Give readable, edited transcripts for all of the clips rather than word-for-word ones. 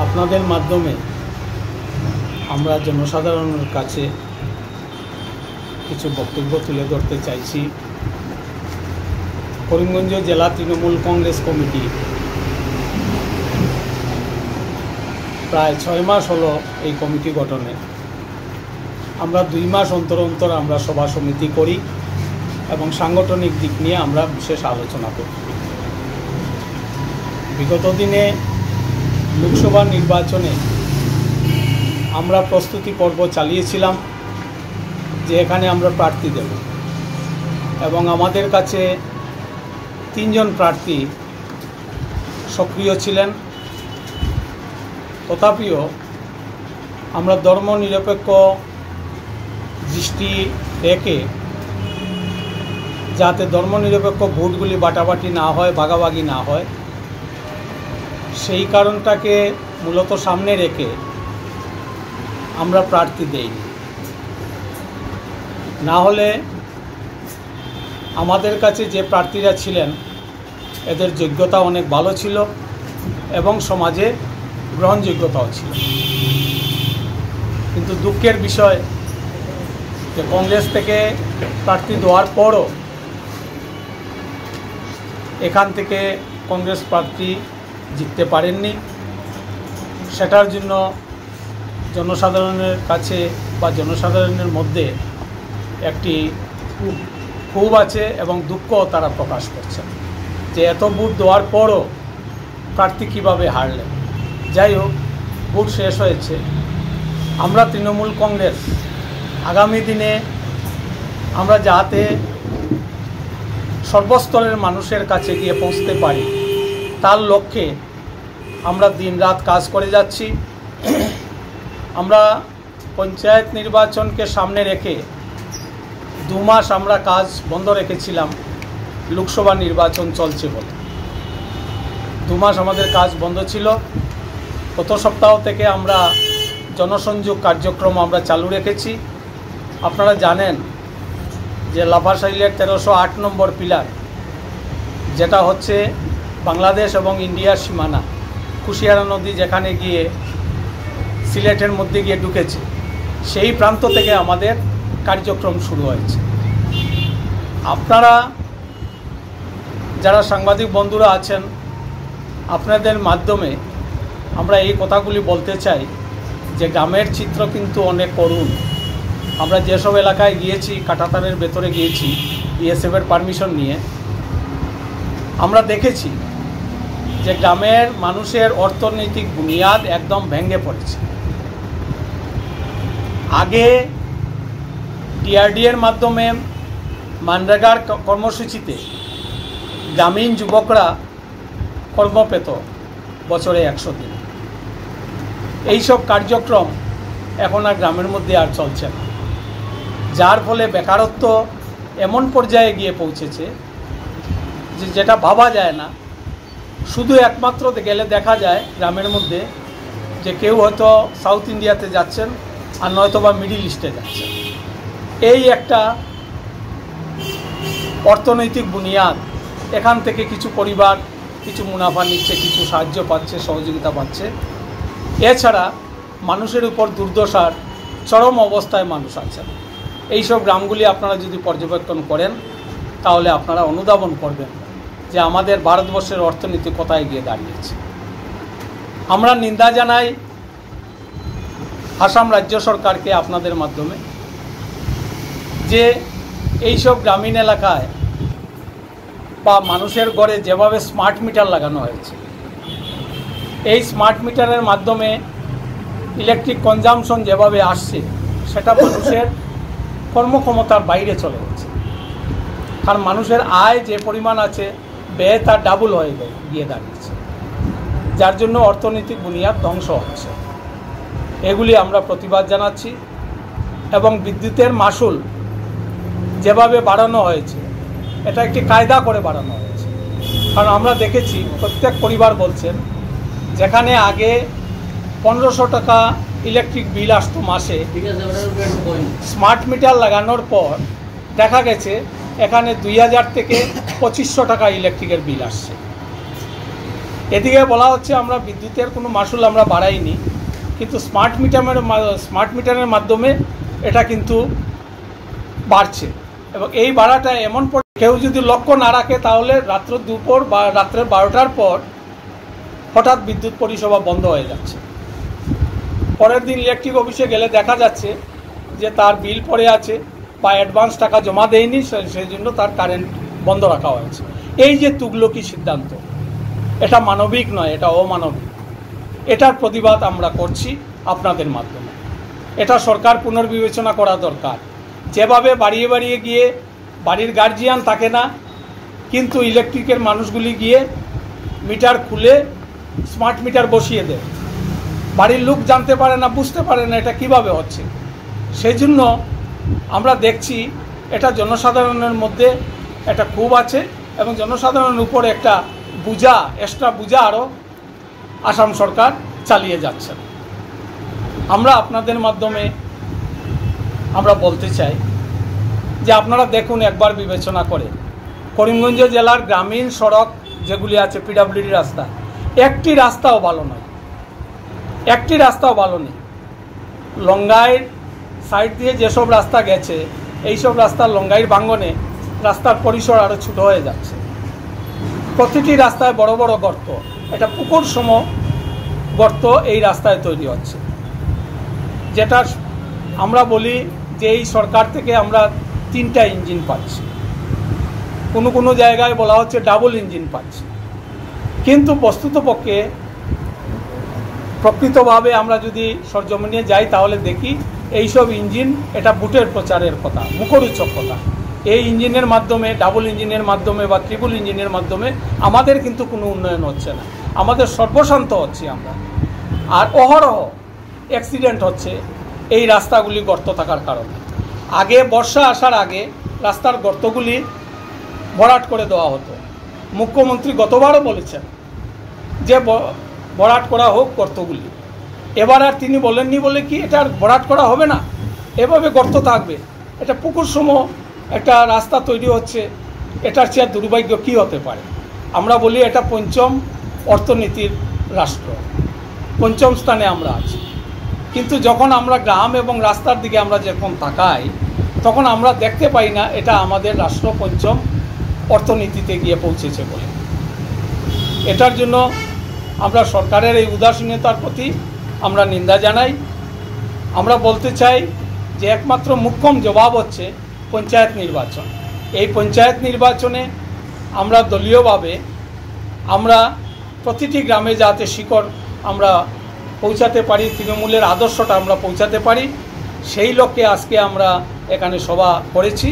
আপনাদের মাধ্যমে আমরা জনসাধারণের কাছে কিছু বক্তব্য তুলে ধরতে চাইছি। করিমগঞ্জ জেলা তৃণমূল কংগ্রেস কমিটি প্রায় 6 মাস হলো এই কমিটি গঠনে। আমরা 2 মাস অন্তর অন্তর আমরা সভা সমিতি করি এবং সাংগঠনিক দিক নিয়ে আমরা বিশেষ আলোচনা করি। বিগত দিনে লোকসভা নির্বাচনে আমরা প্রস্তুতি পর্ব চালিয়েছিলাম যে এখানে আমরা প্রার্থী দেব এবং আমাদের কাছে 3 জন প্রার্থী সক্রিয় ছিলেন। তথাপিও আমরা ধর্মনিরপেক্ষ দৃষ্টি রেখে যাতে ধর্মনিরপেক্ষ ভোটগুলি বাটাবাটি না হয়, ভাগাভাগি না হয়, সেই কারণটাকে মূলত সামনে রেখে আমরা প্রার্থী দেইনি। না হলে আমাদের কাছে যে প্রার্থীরা ছিলেন এদের যোগ্যতা অনেক ভালো ছিল এবং সমাজে গ্রহণযোগ্যতাও ছিল। কিন্তু দুঃখের বিষয় যে কংগ্রেস থেকে প্রার্থী দেওয়ার পরও এখান থেকে কংগ্রেস প্রার্থী জিততে পারেননি। সেটার জন্য জনসাধারণের কাছে বা জনসাধারণের মধ্যে একটি ক্ষোভ আছে এবং দুঃখ তারা প্রকাশ করছে যে এত ভোট দেওয়ার পরও প্রার্থী কীভাবে হারলেন। যাই হোক, ভোট শেষ হয়েছে। আমরা তৃণমূল কংগ্রেস আগামী দিনে আমরা যাতে সর্বস্তরের মানুষের কাছে গিয়ে পৌঁছতে পারি তার লক্ষ্যে আমরা দিনরাত কাজ করে যাচ্ছি। আমরা পঞ্চায়েত নির্বাচনকে সামনে রেখে 2 মাস আমরা কাজ বন্ধ রেখেছিলাম লোকসভা নির্বাচন চলছে বলে। 2 মাস আমাদের কাজ বন্ধ ছিল। গত সপ্তাহ থেকে আমরা জনসংযোগ কার্যক্রম আমরা চালু রেখেছি। আপনারা জানেন যে লাফাশাইলের 1308 নম্বর পিলার, যেটা হচ্ছে বাংলাদেশ এবং ইন্ডিয়ার সীমানা, কুশিয়ারা নদী যেখানে গিয়ে সিলেটের মধ্যে গিয়ে ঢুকেছে, সেই প্রান্ত থেকে আমাদের কার্যক্রম শুরু হয়েছে। আপনারা যারা সাংবাদিক বন্ধুরা আছেন, আপনাদের মাধ্যমে আমরা এই কথাগুলি বলতে চাই যে গ্রামের চিত্র কিন্তু অনেক করুণ। আমরা যেসব এলাকায় গিয়েছি, কাঁটাতারের ভেতরে গিয়েছি বিএসএফের পারমিশন নিয়ে, আমরা দেখেছি যে গ্রামের মানুষের অর্থনৈতিক বুনিয়াদ একদম ভেঙে পড়েছে। আগে ডিআরডিএর মাধ্যমে মানরেগার কর্মসূচিতে গ্রামীণ যুবকরা কর্ম পেত বছরে 100 দিন। এইসব কার্যক্রম এখন আর গ্রামের মধ্যে আর চলছে না, যার ফলে বেকারত্ব এমন পর্যায়ে গিয়ে পৌঁছেছে যে যেটা ভাবা যায় না। শুধু একমাত্র গেলে দেখা যায় গ্রামের মধ্যে যে কেউ হয়তো সাউথ ইন্ডিয়াতে যাচ্ছেন আর নয়তো বা মিডিল ইস্টে যাচ্ছেন। এই একটা অর্থনৈতিক বুনিয়াদ, এখান থেকে কিছু পরিবার কিছু মুনাফা নিচ্ছে, কিছু সাহায্য পাচ্ছে, সহযোগিতা পাচ্ছে। এছাড়া মানুষের উপর দুর্দশার চরম অবস্থায় মানুষ আছেন। এইসব গ্রামগুলি আপনারা যদি পর্যবেক্ষণ করেন তাহলে আপনারা অনুধাবন করবেন যে আমাদের ভারতবর্ষের অর্থনীতি কোথায় গিয়ে দাঁড়িয়েছে। আমরা নিন্দা জানাই আসাম রাজ্য সরকারকে আপনাদের মাধ্যমে যে এইসব গ্রামীণ এলাকায় বা মানুষের ঘরে যেভাবে স্মার্ট মিটার লাগানো হয়েছে, এই স্মার্ট মিটারের মাধ্যমে ইলেকট্রিক কনজামশন যেভাবে আসছে সেটা মানুষের কর্মক্ষমতার বাইরে চলে গেছে। কারণ মানুষের আয় যে পরিমাণ আছে, ব্যয় তার ডাবল হয়ে গিয়ে দাঁড়িয়েছে, যার জন্য অর্থনৈতিক বুনিয়াদ ধ্বংস হচ্ছে। এগুলি আমরা প্রতিবাদ জানাচ্ছি। এবং বিদ্যুতের মাশুল যেভাবে বাড়ানো হয়েছে, এটা একটি কায়দা করে বাড়ানো হয়েছে। কারণ আমরা দেখেছি প্রত্যেক পরিবার বলছেন যেখানে আগে 1500 টাকা ইলেকট্রিক বিল আসতো মাসে, স্মার্ট মিটার লাগানোর পর দেখা গেছে এখানে 2000 থেকে 2500 টাকা ইলেকট্রিকের বিল আসছে। এদিকে বলা হচ্ছে আমরা বিদ্যুতের কোনো মাসুল আমরা বাড়াইনি, কিন্তু স্মার্ট মিটারের মাধ্যমে এটা কিন্তু বাড়ছে। এবং এই বাড়াটা এমন কেউ যদি লক্ষ্য না রাখে তাহলে দুপুর বা রাত্রে 12টার পর হঠাৎ বিদ্যুৎ পরিষেবা বন্ধ হয়ে যাচ্ছে। পরের দিন ইলেকট্রিক অফিসে গেলে দেখা যাচ্ছে যে তার বিল পড়ে আছে বা অ্যাডভান্স টাকা জমা দেয়নি, সেই জন্য তার কারেন্ট বন্ধ রাখা হয়েছে। এই যে তুগলকি সিদ্ধান্ত, এটা মানবিক নয়, এটা অমানবিক। এটার প্রতিবাদ আমরা করছি আপনাদের মাধ্যমে। এটা সরকার পুনর্বিবেচনা করা দরকার। যেভাবে বাড়িয়ে বাড়িয়ে গিয়ে বাড়ির গার্জিয়ান থাকে না, কিন্তু ইলেকট্রিকের মানুষগুলি গিয়ে মিটার খুলে স্মার্ট মিটার বসিয়ে দেয়, বাড়ির লোক জানতে পারে না, বুঝতে পারে না এটা কিভাবে হচ্ছে। সেই জন্য আমরা দেখছি এটা জনসাধারণের মধ্যে একটা ক্ষোভ আছে এবং জনসাধারণের উপর একটা এক্সট্রা বোঝা আরও আসাম সরকার চালিয়ে যাচ্ছে। আমরা আপনাদের মাধ্যমে আমরা বলতে চাই যে আপনারা দেখুন, একবার বিবেচনা করে করিমগঞ্জ জেলার গ্রামীণ সড়ক যেগুলি আছে, পিডব্লিউডি রাস্তা, একটি রাস্তাও ভালো নয়, একটি রাস্তাও ভালো নেই। লঙ্গাইয়ের সাইড দিয়ে যেসব রাস্তা গেছে, এইসব রাস্তা লঙ্গাইয়ের ভাঙ্গনে রাস্তার পরিসর আরও ছোটো হয়ে যাচ্ছে। প্রতিটি রাস্তায় বড় বড় গর্ত, এটা পুকুর সম গর্ত এই রাস্তায় তৈরি হচ্ছে। যেটা আমরা বলি যে এই সরকার থেকে আমরা 3টা ইঞ্জিন পাচ্ছি, কোনো জায়গায় বলা হচ্ছে ডাবল ইঞ্জিন পাচ্ছি। কিন্তু বস্তুতপক্ষে প্রকৃতভাবে আমরা যদি সরজমিনে যাই তাহলে দেখি এইসব ইঞ্জিন এটা ভোটের প্রচারের কথা, মুখরোচক কথা। এই ইঞ্জিনের মাধ্যমে, ডাবল ইঞ্জিনের মাধ্যমে বা ট্রিপল ইঞ্জিনের মাধ্যমে আমাদের কিন্তু কোনো উন্নয়ন হচ্ছে না, আমাদের সর্বশান্ত হচ্ছে আমরা। আর অহরহ অ্যাক্সিডেন্ট হচ্ছে এই রাস্তাগুলি গর্ত থাকার কারণে। আগে বর্ষা আসার আগে রাস্তার গর্তগুলি ভরাট করে দেওয়া হতো। মুখ্যমন্ত্রী গতবারও বলেছেন যে ভরাট করা হোক গর্তগুলি। এবার আর তিনি বলেননি বলে কি এটা আর ভরাট করা হবে না, এভাবে গর্ত থাকবে। এটা পুকুর সম একটা রাস্তা তৈরি হচ্ছে, এটার চেয়ে দুর্ভাগ্য কী হতে পারে? আমরা বলি এটা 5ম অর্থনীতির রাষ্ট্র, 5ম স্থানে আমরা আছি। কিন্তু যখন আমরা গ্রাম এবং রাস্তার দিকে আমরা যখন তাকাই, তখন আমরা দেখতে পাই না এটা আমাদের রাষ্ট্র 5ম অর্থনীতিতে গিয়ে পৌঁছেছে বলে। এটার জন্য আমরা সরকারের এই উদাসীনতার প্রতি আমরা নিন্দা জানাই। আমরা বলতে চাই যে একমাত্র মুখ্যম জবাব হচ্ছে পঞ্চায়েত নির্বাচন। এই পঞ্চায়েত নির্বাচনে আমরা দলীয়ভাবে আমরা প্রতিটি গ্রামে যাতে শিকড় আমরা পৌঁছাতে পারি, তৃণমূলের আদর্শটা আমরা পৌঁছাতে পারি, সেই লক্ষ্যে আজকে আমরা এখানে সভা করেছি।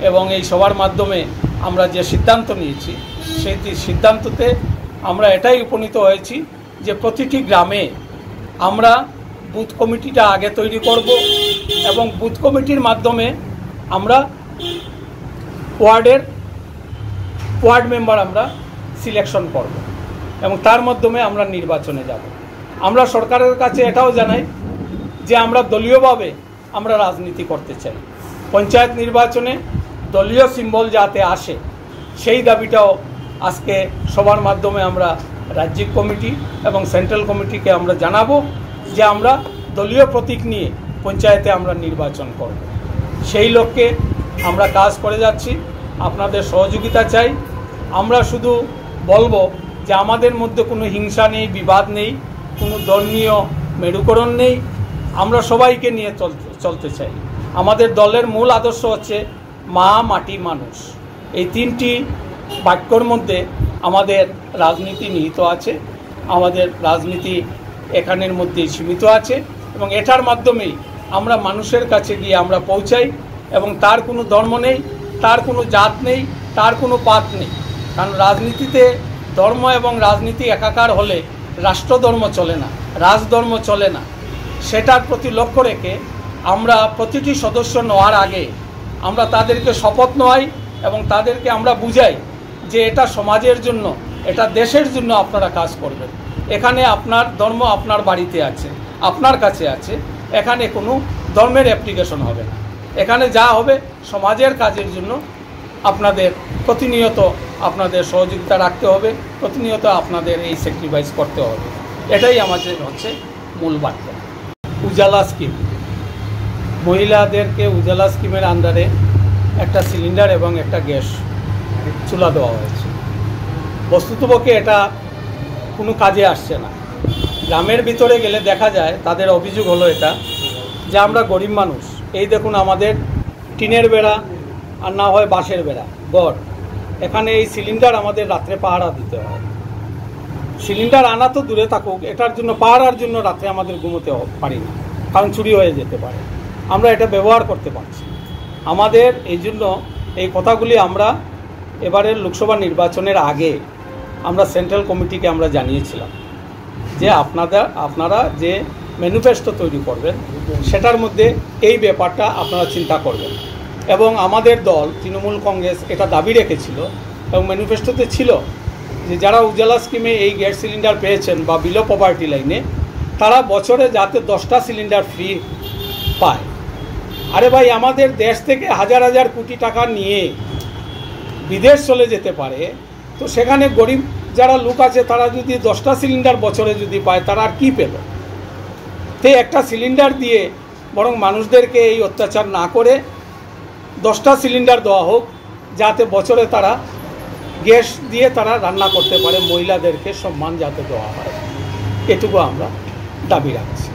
এবং এই সভার মাধ্যমে আমরা যে সিদ্ধান্ত নিয়েছি, সেই সিদ্ধান্ততে আমরা এটাই উপনীত হয়েছি যে প্রতিটি গ্রামে আমরা বুথ কমিটিটা আগে তৈরি করব এবং বুথ কমিটির মাধ্যমে আমরা ওয়ার্ড মেম্বার আমরা সিলেকশন করব এবং তার মাধ্যমে আমরা নির্বাচনে যাব। আমরা সরকারের কাছে এটাও জানাই যে আমরা দলীয়ভাবে আমরা রাজনীতি করতে চাই। পঞ্চায়েত নির্বাচনে দলীয় সিম্বল যাতে আসে সেই দাবিটাও আজকে সবার মাধ্যমে আমরা রাজ্যিক কমিটি এবং সেন্ট্রাল কমিটিকে আমরা জানাবো যে আমরা দলীয় প্রতীক নিয়ে পঞ্চায়েতে আমরা নির্বাচন করব। সেই লক্ষ্যে আমরা কাজ করে যাচ্ছি, আপনাদের সহযোগিতা চাই। আমরা শুধু বলবো যে আমাদের মধ্যে কোনো হিংসা নেই, বিবাদ নেই, কোনো ধর্মীয় মেরুকরণ নেই, আমরা সবাইকে নিয়ে চলতে চাই। আমাদের দলের মূল আদর্শ হচ্ছে মা, মাটি, মানুষ। এই 3টি বাক্যর মধ্যে আমাদের রাজনীতি নিহিত আছে, আমাদের রাজনীতি এখানের মধ্যে সীমিত আছে এবং এটার মাধ্যমেই আমরা মানুষের কাছে গিয়ে আমরা পৌঁছাই। এবং তার কোনো ধর্ম নেই, তার কোনো জাত নেই, তার কোনো পাত নেই। কারণ রাজনীতিতে ধর্ম এবং রাজনীতি একাকার হলে রাষ্ট্রধর্ম চলে না, রাজধর্ম চলে না। সেটার প্রতি লক্ষ্য রেখে আমরা প্রতিটি সদস্য নেওয়ার আগে আমরা তাদেরকে শপথ নেওয়াই এবং তাদেরকে আমরা বুঝাই যে এটা সমাজের জন্য, এটা দেশের জন্য আপনারা কাজ করবেন। এখানে আপনার ধর্ম আপনার বাড়িতে আছে, আপনার কাছে আছে, এখানে কোনো ধর্মের অ্যাপ্লিকেশন হবে না। এখানে যা হবে সমাজের কাজের জন্য আপনাদের প্রতিনিয়ত আপনাদের সহযোগিতা রাখতে হবে, প্রতিনিয়ত আপনাদের এই স্যাক্রিফাইস করতে হবে। এটাই আমাদের হচ্ছে মূল বার্তা। উজালা স্কিম, মহিলাদেরকে উজালা স্কিমের আন্ডারে একটা সিলিন্ডার এবং একটা গ্যাস চুলা দেওয়া হয়েছে। বস্তুতপক্ষে এটা কোনো কাজে আসছে না। গ্রামের ভিতরে গেলে দেখা যায় তাদের অভিযোগ হলো এটা যে আমরা গরিব মানুষ, এই দেখুন আমাদের টিনের বেড়া আর না হয় বাঁশের বেড়া গড়, এখানে এই সিলিন্ডার আমাদের রাত্রে পাহারা দিতে হয়। সিলিন্ডার আনা তো দূরে থাকুক, এটার জন্য পাহারার জন্য রাত্রে আমাদের ঘুমোতে পারি না, কারণ চুরি হয়ে যেতে পারে। আমরা এটা ব্যবহার করতে পারছি। আমাদের এই জন্য এই কথাগুলি আমরা এবারের লোকসভা নির্বাচনের আগে আমরা সেন্ট্রাল কমিটিকে আমরা জানিয়েছিলাম যে আপনারা যে ম্যানিফেস্টো তৈরি করবেন সেটার মধ্যে এই ব্যাপারটা আপনারা চিন্তা করবেন। এবং আমাদের দল তৃণমূল কংগ্রেস এটা দাবি রেখেছিল এবং ম্যানিফেস্টোতে ছিল যে যারা উজালা স্কিমে এই গ্যাস সিলিন্ডার পেয়েছেন বা বিলো পভার্টি লাইনে, তারা বছরে যাতে 10টা সিলিন্ডার ফ্রি পায়। আরে ভাই, আমাদের দেশ থেকে হাজার হাজার কোটি টাকা নিয়ে বিদেশ চলে যেতে পারে, তো সেখানে গরিব যারা লোক আছে তারা যদি 10টা সিলিন্ডার বছরে যদি পায়, তারা আর কী পেল? তো একটা সিলিন্ডার দিয়ে বরং মানুষদেরকে এই অত্যাচার না করে 10টা সিলিন্ডার দেওয়া হোক, যাতে বছরে তারা গ্যাস দিয়ে তারা রান্না করতে পারে, মহিলাদেরকে সম্মান যাতে দেওয়া হয়, এটুকু আমরা দাবি রাখছি।